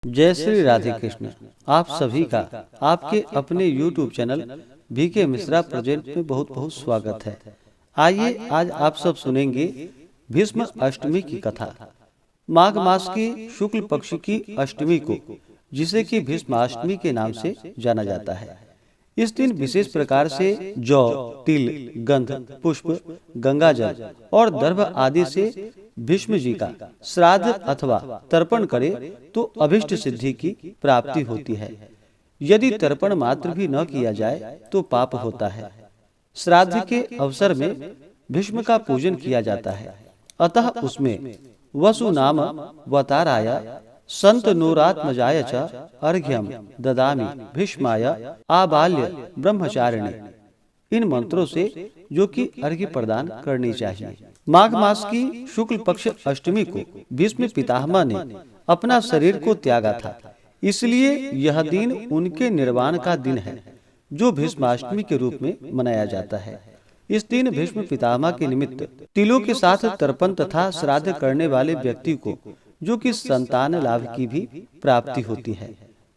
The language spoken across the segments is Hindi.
जय श्री राधे कृष्ण। आप सभी का आपके अपने YouTube channel BK Mishra present में बहुत बहुत स्वागत है। आइए आज आप सब सुनेंगे भीष्म अष्टमी की कथा। माघ मास की शुक्ल पक्ष की अष्टमी को, जिसे कि भीष्माष्टमी के नाम से जाना जाता है, इस दिन विशेष प्रकार से जौ, तिल, गंध, पुष्प, गंगाजल और दर्भ आदि से भीष्म जी का श्राद्ध अथवा तर्पण करे तो अभिष्ट सिद्धि की प्राप्ति होती है। यदि तर्पण मात्र भी न किया जाए तो पाप होता है। श्राद्ध के अवसर में भीष्म का पूजन किया जाता है, अतः उसमें वसु नाम वताराय संतनूरात्मजाय च अर्घ्यम ददामि भीष्माय आबाल्य ब्रह्मचारिणे, इन मंत्रों से जो कि अर्घ्य प्रदान करनी चाहिए। माघ मास की शुक्ल पक्ष अष्टमी को भीष्म पितामह ने अपना शरीर को त्यागा था, इसलिए यह दिन उनके निर्वाण का दिन है, जो भीष्माष्टमी के रूप में मनाया जाता है। इस दिन भीष्म पितामह के निमित्त तिलों के साथ तर्पण तथा श्राद्ध करने वाले व्यक्ति को जो कि संतान लाभ की भी प्राप्ति होती है।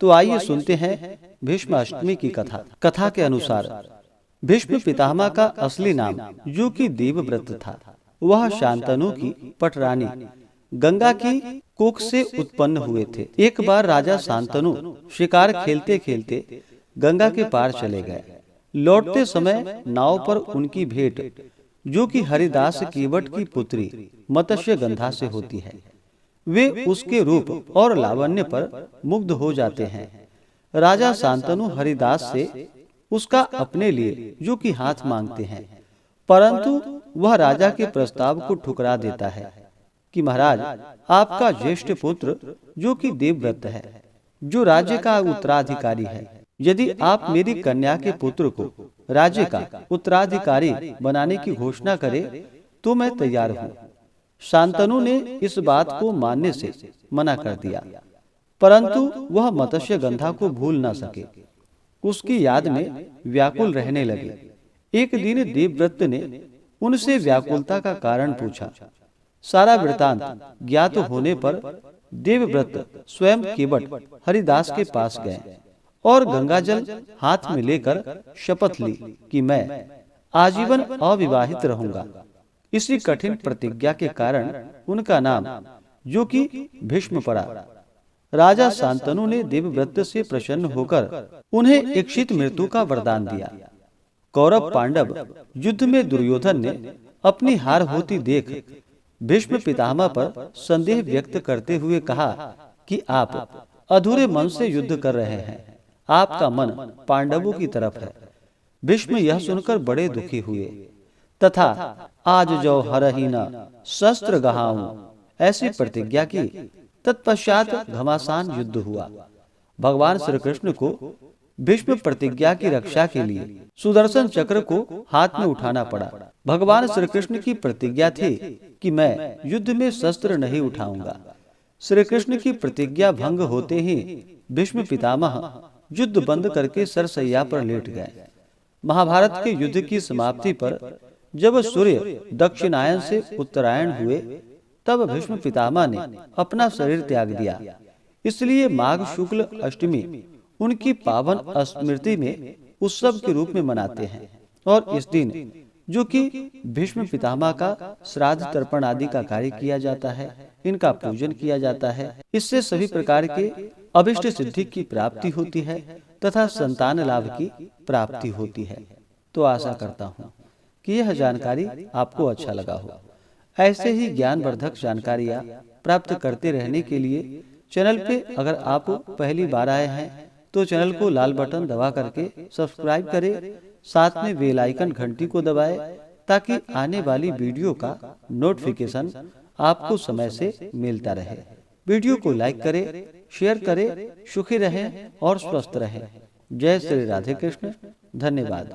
तो आइए सुनते हैं भीष्माष्टमी की कथा। कथा के अनुसार भीष्म पितामह का असली नाम जो कि देवव्रत था, वह शांतनु की पटरानी गंगा की कोख से उत्पन्न हुए थे। एक बार राजा शांतनु शिकार खेलते खेलते गंगा के पार चले गए। लौटते समय नाव पर उनकी भेंट जो कि हरिदास कीवट की पुत्री मत्स्य गंधा से होती है। वे उसके रूप और लावण्य पर मुग्ध हो जाते हैं। राजा शांतनु हरिदास से उसका अपने लिए जो कि हाथ मांगते हैं, परंतु वह राजा के प्रस्ताव को ठुकरा देता है कि महाराज, आपका ज्येष्ठ पुत्र जो कि देवव्रत है, जो राज्य का उत्तराधिकारी है, यदि आप मेरी कन्या के पुत्र को राज्य का उत्तराधिकारी बनाने की घोषणा करें तो मैं तैयार हूँ। शांतनु ने इस बात को मानने से मना कर दिया, परंतु वह मत्स्य गंधा को भूल न सके, उसकी याद में व्याकुल रहने लगे। एक दिन देवव्रत ने उनसे व्याकुलता का कारण पूछा। सारा वृतांत ज्ञात होने पर देवव्रत स्वयं कीवट हरिदास के पास गए और गंगाजल हाथ में लेकर शपथ ली कि मैं आजीवन अविवाहित रहूंगा। इसी कठिन प्रतिज्ञा के कारण उनका नाम जो कि भीष्म पड़ा। राजा शांतनु ने देवव्रत से प्रसन्न होकर उन्हें इच्छित मृत्यु का वरदान दिया। कौरव पांडव युद्ध में दुर्योधन ने अपनी हार होती देख भीष्म पितामह पर संदेह व्यक्त करते हुए कहा कि आप अधूरे मन से युद्ध कर रहे हैं, आपका मन पांडवों की तरफ है। भीष्म यह सुनकर बड़े दुखी हुए तथा आज जो हरहीना शस्त्र गहाऊं ऐसी प्रतिज्ञा की। तत्पश्चात घमासान युद्ध हुआ। भगवान श्री कृष्ण को भीष्म प्रतिज्ञा की रक्षा के लिए सुदर्शन चक्र को हाथ में उठाना पड़ा। भगवान श्री कृष्ण की प्रतिज्ञा थी कि मैं युद्ध में शस्त्र नहीं उठाऊंगा। श्री कृष्ण की प्रतिज्ञा भंग होते ही भीष्म पितामह युद्ध बंद करके सरसैया पर लेट गए। महाभारत के युद्ध की समाप्ति पर जब सूर्य दक्षिणायन से उत्तरायण हुए, तब भीष्म पितामह ने अपना शरीर त्याग दिया। इसलिए माघ शुक्ल अष्टमी उनकी पावन स्मृति में उत्सव के रूप में मनाते हैं। और इस दिन जो कि भीष्म पितामह का श्राद्ध तर्पण आदि का कार्य किया जाता है, इनका पूजन किया जाता है। इससे सभी प्रकार के अभिष्ट सिद्धि की प्राप्ति होती है तथा संतान लाभ की प्राप्ति होती है। तो आशा करता हूँ कि यह जानकारी आपको अच्छा लगा हो। ऐसे ही ज्ञानवर्धक जानकारियाँ प्राप्त करते रहने के लिए चैनल पे अगर आप पहली बार आए हैं तो चैनल को लाल बटन दबा करके सब्सक्राइब करें, साथ में बेल आइकन घंटी को दबाएं ताकि आने वाली वीडियो का नोटिफिकेशन आपको समय से मिलता रहे। वीडियो को लाइक करें, शेयर करें। सुखी रहें और स्वस्थ रहें। जय श्री राधे कृष्ण। धन्यवाद।